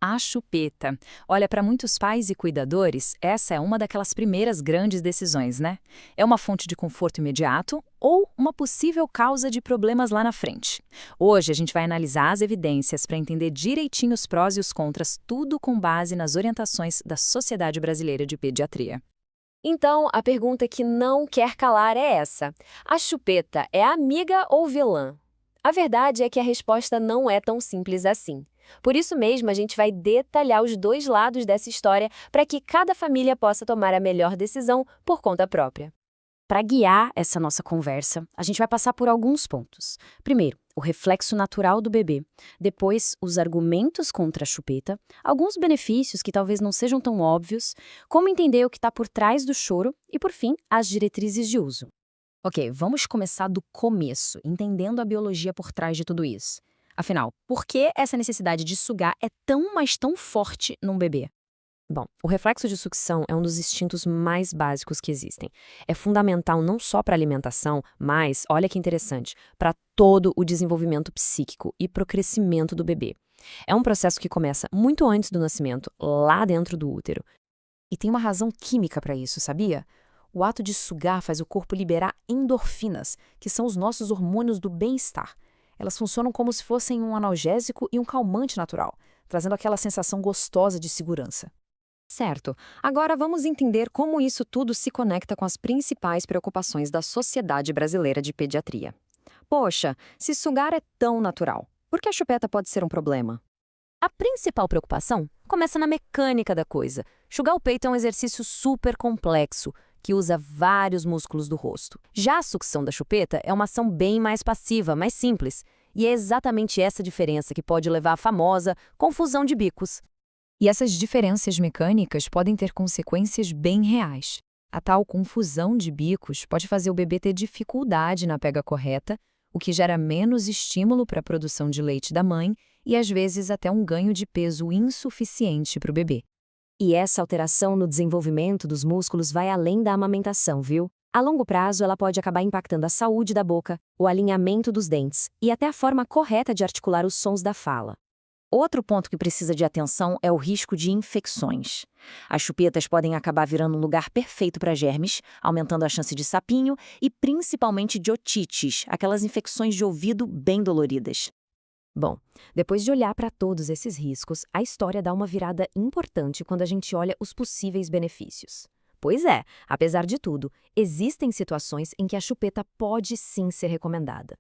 A chupeta. Olha, para muitos pais e cuidadores, essa é uma daquelas primeiras grandes decisões, né? É uma fonte de conforto imediato ou uma possível causa de problemas lá na frente. Hoje a gente vai analisar as evidências para entender direitinho os prós e os contras, tudo com base nas orientações da Sociedade Brasileira de Pediatria. Então, a pergunta que não quer calar é essa: a chupeta é amiga ou vilã? A verdade é que a resposta não é tão simples assim. Por isso mesmo, a gente vai detalhar os dois lados dessa história para que cada família possa tomar a melhor decisão por conta própria. Para guiar essa nossa conversa, a gente vai passar por alguns pontos. Primeiro, o reflexo natural do bebê. Depois, os argumentos contra a chupeta, alguns benefícios que talvez não sejam tão óbvios, como entender o que está por trás do choro e, por fim, as diretrizes de uso. Ok, vamos começar do começo, entendendo a biologia por trás de tudo isso. Afinal, por que essa necessidade de sugar é tão, mas tão forte num bebê? Bom, o reflexo de sucção é um dos instintos mais básicos que existem. É fundamental não só para a alimentação, mas, olha que interessante, para todo o desenvolvimento psíquico e para o crescimento do bebê. É um processo que começa muito antes do nascimento, lá dentro do útero. E tem uma razão química para isso, sabia? O ato de sugar faz o corpo liberar endorfinas, que são os nossos hormônios do bem-estar. Elas funcionam como se fossem um analgésico e um calmante natural, trazendo aquela sensação gostosa de segurança. Certo. Agora vamos entender como isso tudo se conecta com as principais preocupações da Sociedade Brasileira de Pediatria. Poxa, se sugar é tão natural, por que a chupeta pode ser um problema? A principal preocupação começa na mecânica da coisa. Sugar o peito é um exercício super complexo, que usa vários músculos do rosto. Já a sucção da chupeta é uma ação bem mais passiva, mais simples. E é exatamente essa diferença que pode levar à famosa confusão de bicos. E essas diferenças mecânicas podem ter consequências bem reais. A tal confusão de bicos pode fazer o bebê ter dificuldade na pega correta, o que gera menos estímulo para a produção de leite da mãe e, às vezes, até um ganho de peso insuficiente para o bebê. E essa alteração no desenvolvimento dos músculos vai além da amamentação, viu? A longo prazo, ela pode acabar impactando a saúde da boca, o alinhamento dos dentes e até a forma correta de articular os sons da fala. Outro ponto que precisa de atenção é o risco de infecções. As chupetas podem acabar virando um lugar perfeito para germes, aumentando a chance de sapinho e principalmente de otites, aquelas infecções de ouvido bem doloridas. Bom, depois de olhar para todos esses riscos, a história dá uma virada importante quando a gente olha os possíveis benefícios. Pois é, apesar de tudo, existem situações em que a chupeta pode sim ser recomendada.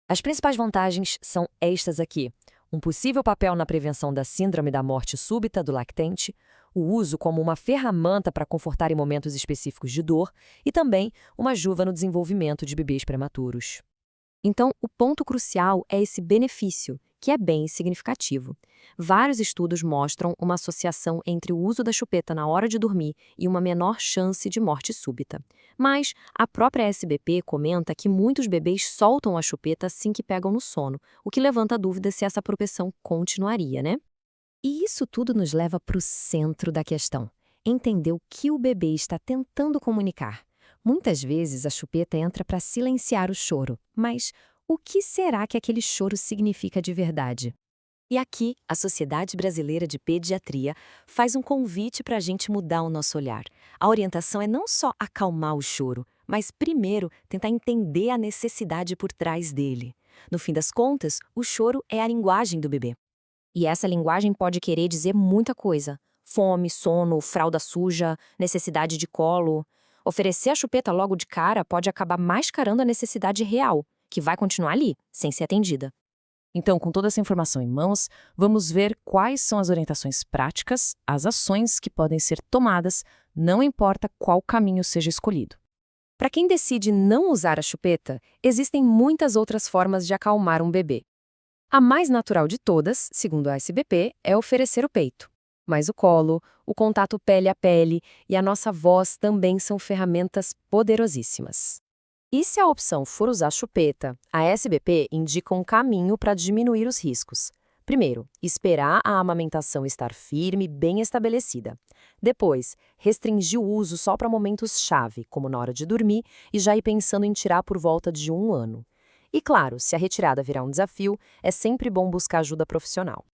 As principais vantagens são estas aqui: um possível papel na prevenção da síndrome da morte súbita do lactente, o uso como uma ferramenta para confortar em momentos específicos de dor e também uma ajuda no desenvolvimento de bebês prematuros. Então, o ponto crucial é esse benefício, que é bem significativo. Vários estudos mostram uma associação entre o uso da chupeta na hora de dormir e uma menor chance de morte súbita. Mas a própria SBP comenta que muitos bebês soltam a chupeta assim que pegam no sono, o que levanta a dúvida se essa propensão continuaria, né? E isso tudo nos leva para o centro da questão: entender o que o bebê está tentando comunicar. Muitas vezes a chupeta entra para silenciar o choro, mas o que será que aquele choro significa de verdade? E aqui, a Sociedade Brasileira de Pediatria faz um convite para a gente mudar o nosso olhar. A orientação é não só acalmar o choro, mas primeiro tentar entender a necessidade por trás dele. No fim das contas, o choro é a linguagem do bebê. E essa linguagem pode querer dizer muita coisa: fome, sono, fralda suja, necessidade de colo. Oferecer a chupeta logo de cara pode acabar mascarando a necessidade real, que vai continuar ali, sem ser atendida. Então, com toda essa informação em mãos, vamos ver quais são as orientações práticas, as ações que podem ser tomadas, não importa qual caminho seja escolhido. Para quem decide não usar a chupeta, existem muitas outras formas de acalmar um bebê. A mais natural de todas, segundo a SBP, é oferecer o peito. Mas o colo, o contato pele a pele e a nossa voz também são ferramentas poderosíssimas. E se a opção for usar a chupeta, a SBP indica um caminho para diminuir os riscos. Primeiro, esperar a amamentação estar firme e bem estabelecida. Depois, restringir o uso só para momentos-chave, como na hora de dormir, e já ir pensando em tirar por volta de 1 ano. E claro, se a retirada virar um desafio, é sempre bom buscar ajuda profissional.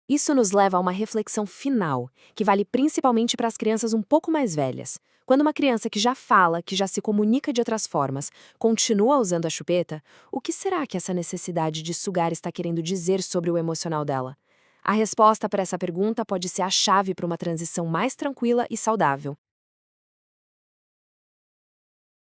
Isso nos leva a uma reflexão final, que vale principalmente para as crianças um pouco mais velhas. Quando uma criança que já fala, que já se comunica de outras formas, continua usando a chupeta, o que será que essa necessidade de sugar está querendo dizer sobre o emocional dela? A resposta para essa pergunta pode ser a chave para uma transição mais tranquila e saudável.